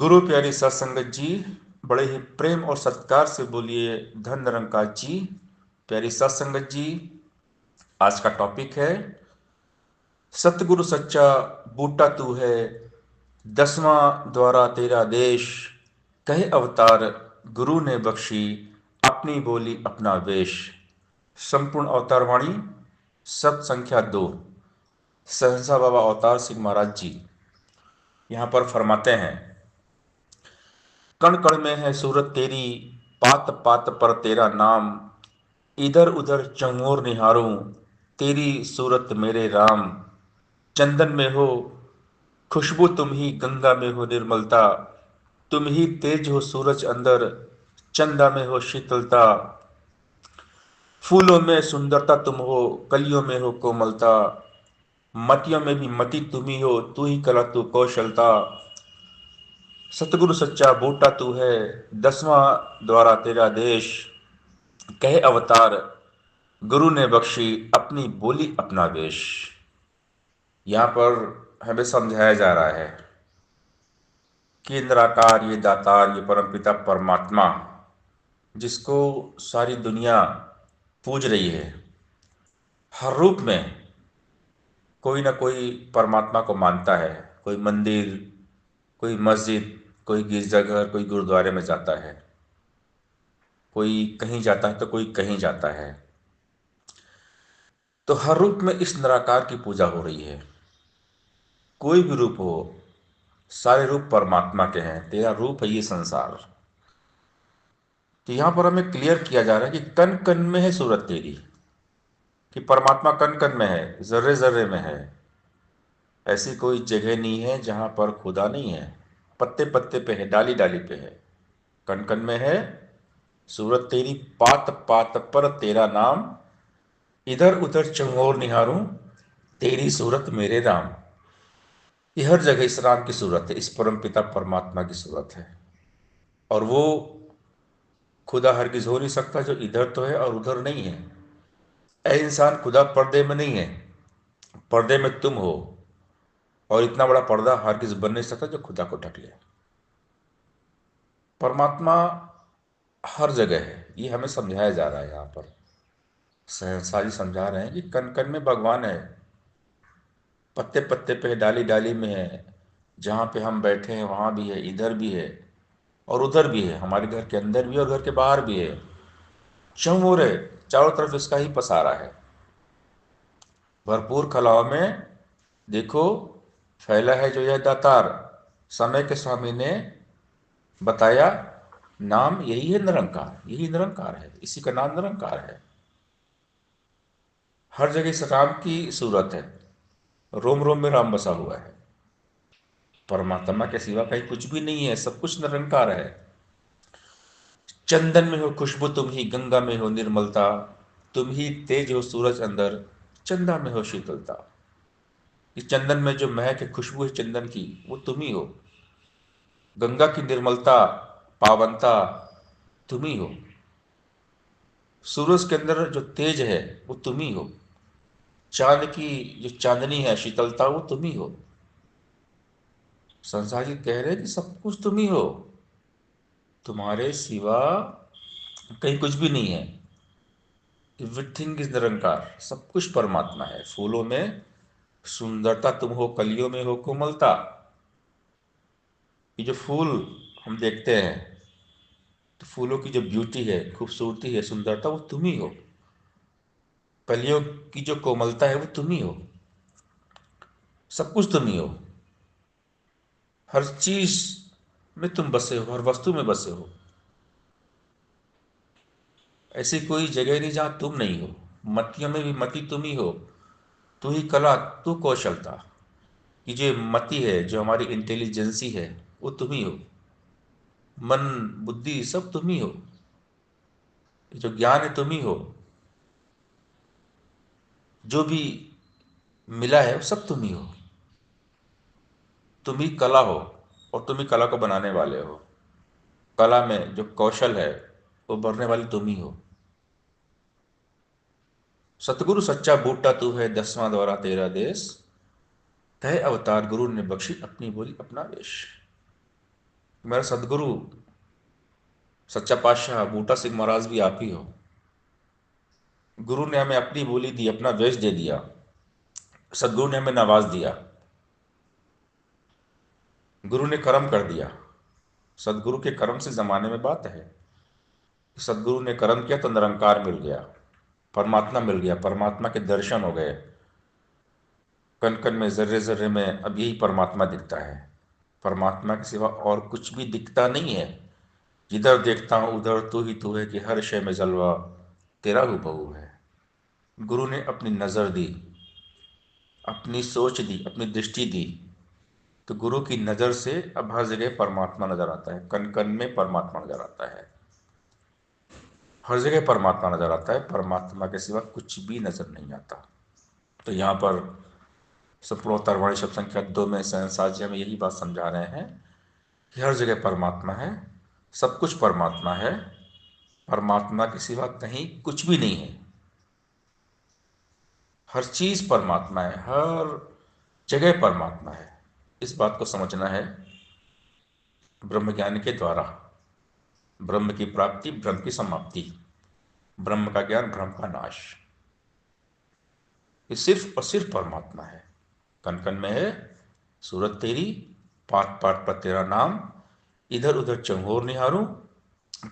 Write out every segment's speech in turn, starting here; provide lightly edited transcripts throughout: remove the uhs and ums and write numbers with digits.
गुरु प्यारी सत्संगत जी, बड़े ही प्रेम और सत्कार से बोलिए धन निरंकार जी। प्यारी सत्संगत जी, आज का टॉपिक है सतगुरु सच्चा बूटा तू है, 10वां द्वारा तेरा देश, कहे अवतार गुरु ने बख्शी अपनी बोली अपना वेश। संपूर्ण अवतार वाणी सत संख्या 2, सहसा बाबा अवतार सिंह महाराज जी यहाँ पर फरमाते हैं, कण कण में है सूरत तेरी, पात पात पर तेरा नाम, इधर उधर चंगोर निहारूं, तेरी सूरत मेरे राम। चंदन में हो खुशबू तुम ही, गंगा में हो निर्मलता, तुम ही तेज हो सूरज अंदर, चंदा में हो शीतलता। फूलों में सुंदरता तुम हो, कलियों में हो कोमलता, मतियों में भी मति तुम ही हो, तू ही कला तू कौशलता। सतगुरु सच्चा बूटा तू है, 10वां द्वारा तेरा देश, कहे अवतार गुरु ने बख्शी अपनी बोली अपना वेश। यहाँ पर हमें समझाया जा रहा है कि निराकार, ये दातार, ये परमपिता परमात्मा जिसको सारी दुनिया पूज रही है, हर रूप में कोई ना कोई परमात्मा को मानता है। कोई मंदिर, कोई मस्जिद, कोई गिरजाघर, कोई गुरुद्वारे में जाता है, कोई कहीं जाता है तो कोई कहीं जाता है। तो हर रूप में इस निराकार की पूजा हो रही है। कोई भी रूप हो, सारे रूप परमात्मा के हैं। तेरा रूप है ये संसार। तो यहां पर हमें क्लियर किया जा रहा है कि कण कण में है सूरत तेरी, कि परमात्मा कण कण में है, जर्रे जर्रे में है। ऐसी कोई जगह नहीं है जहां पर खुदा नहीं है। पत्ते पत्ते पे है, डाली डाली पे है, कण कण में है सूरत तेरी, पात पात पर तेरा नाम, इधर उधर चंगोर निहारूं, तेरी सूरत मेरे राम। ये हर जगह इस राम की सूरत है, इस परम पिता परमात्मा की सूरत है। और वो खुदा हरगिज हो नहीं सकता जो इधर तो है और उधर नहीं है। ऐ इंसान, खुदा पर्दे में नहीं है, पर्दे में तुम हो। और इतना बड़ा पर्दा हरगिज बन नहीं सकता जो खुदा को ढक ले। परमात्मा हर जगह है, ये हमें समझाया जा रहा है। यहाँ पर सहसा जी समझा रहे हैं कि कण कण में भगवान है, पत्ते पत्ते पे, डाली डाली में है। जहाँ पे हम बैठे हैं वहाँ भी है, इधर भी है और उधर भी है, हमारे घर के अंदर भी और घर के बाहर भी है। चहुमुर है, चारों तरफ इसका ही पसारा है। भरपूर खलाव में देखो फैला है जो यह दातार, समय के स्वामी ने बताया नाम यही है निरंकार। यही निरंकार है, इसी का नाम निरंकार है। हर जगह इस राम की सूरत है, रोम रोम में राम बसा हुआ है। परमात्मा के सिवा कहीं कुछ भी नहीं है, सब कुछ निरंकार है। चंदन में हो खुशबू तुम ही, गंगा में हो निर्मलता, तुम ही तेज हो सूरज अंदर, चंदा में हो शीतलता। इस चंदन में जो महक है, खुशबू है चंदन की, वो तुम ही हो। गंगा की निर्मलता, पावनता तुम ही हो। सूरज के अंदर जो तेज है वो तुम ही हो। चांद की जो चांदनी है, शीतलता, वो तुम ही हो। संसार जी कह रहे हैं कि सब कुछ तुम ही हो, तुम्हारे सिवा कहीं कुछ भी नहीं है। एवरीथिंग इज निरंकार, सब कुछ परमात्मा है। फूलों में सुंदरता तुम हो, कलियों में हो कोमलता। ये जो फूल हम देखते हैं, तो फूलों की जो ब्यूटी है, खूबसूरती है, सुंदरता, वो तुम ही हो। कलियों की जो कोमलता है वो तुम ही हो। सब कुछ तुम ही हो। हर चीज में तुम बसे हो, हर वस्तु में बसे हो। ऐसी कोई जगह नहीं जहां तुम नहीं हो। मतियों में भी मति तुम ही हो। तू ही कला, तू कौशलता। कि जो मति है, जो हमारी इंटेलिजेंसी है, वो तुम ही हो। मन बुद्धि सब तुम ही हो। जो ज्ञान है तुम ही हो। जो भी मिला है वो सब तुम ही हो। तुम ही कला हो और तुम ही कला को बनाने वाले हो। कला में जो कौशल है वो भरने वाली तुम ही हो। सतगुरु सच्चा बूटा तू है, 10वां द्वारा तेरा देश, तय अवतार गुरु ने बख्शी अपनी बोली अपना वेश। मेरा सदगुरु सच्चा पातशाह बूटा सिंह महाराज भी आप ही हो। गुरु ने हमें अपनी बोली दी, अपना वेश दे दिया। सदगुरु ने हमें नवाज दिया। गुरु ने कर्म कर दिया। सदगुरु के कर्म से जमाने में बात है। सदगुरु ने कर्म किया तो निरंकार मिल गया, परमात्मा मिल गया, परमात्मा के दर्शन हो गए। कण कण में, जर्रे जर्रे में अब यही परमात्मा दिखता है। परमात्मा के सिवा और कुछ भी दिखता नहीं है। जिधर देखता हूं उधर तू ही तू है, कि हर शय में जलवा तेरा हूबहू है। गुरु ने अपनी नजर दी, अपनी सोच दी, अपनी दृष्टि दी, तो गुरु की नजर से अब हर जगह परमात्मा नजर आता है। कण कण में परमात्मा नजर आता है। हर जगह परमात्मा नजर आता है। परमात्मा के सिवा कुछ भी नजर नहीं आता। तो यहाँ पर संपूर्णोत्तरवाणी शब्द संख्या 2 में सहनसाज जी हमें यही बात समझा रहे हैं कि हर जगह परमात्मा है, सब कुछ परमात्मा है। परमात्मा के सिवा कहीं कुछ भी नहीं है। हर चीज परमात्मा है, हर जगह परमात्मा है। इस बात को समझना है ब्रह्म ज्ञान के द्वारा। ब्रह्म की प्राप्ति, ब्रह्म की समाप्ति, ब्रह्म का ज्ञान, ब्रह्म का नाश। ये सिर्फ और सिर्फ परमात्मा है। कण कण में है सूरत तेरी, पात पात पर तेरा नाम, इधर उधर चंगोर निहारूं,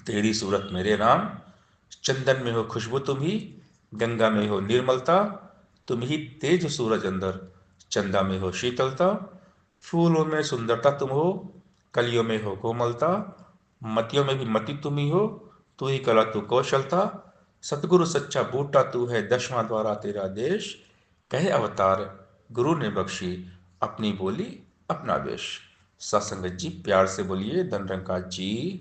तेरी सूरत मेरे राम। चंदन में हो खुशबू तुम ही, गंगा में हो निर्मलता, तुम ही तेज सूरज अंदर, चंदा में हो शीतलता। फूलों में सुंदरता तुम हो, कलियों में हो कोमलता, मतियों में भी मति तुम ही हो, तू ही कला तू कौशलता। सतगुरु सच्चा बूटा तू है, दशवां द्वारा तेरा देश, कहे अवतार गुरु ने बख्शी, अपनी बोली अपना वेश। सत्संगत जी प्यार से बोलिए धन निरंकार जी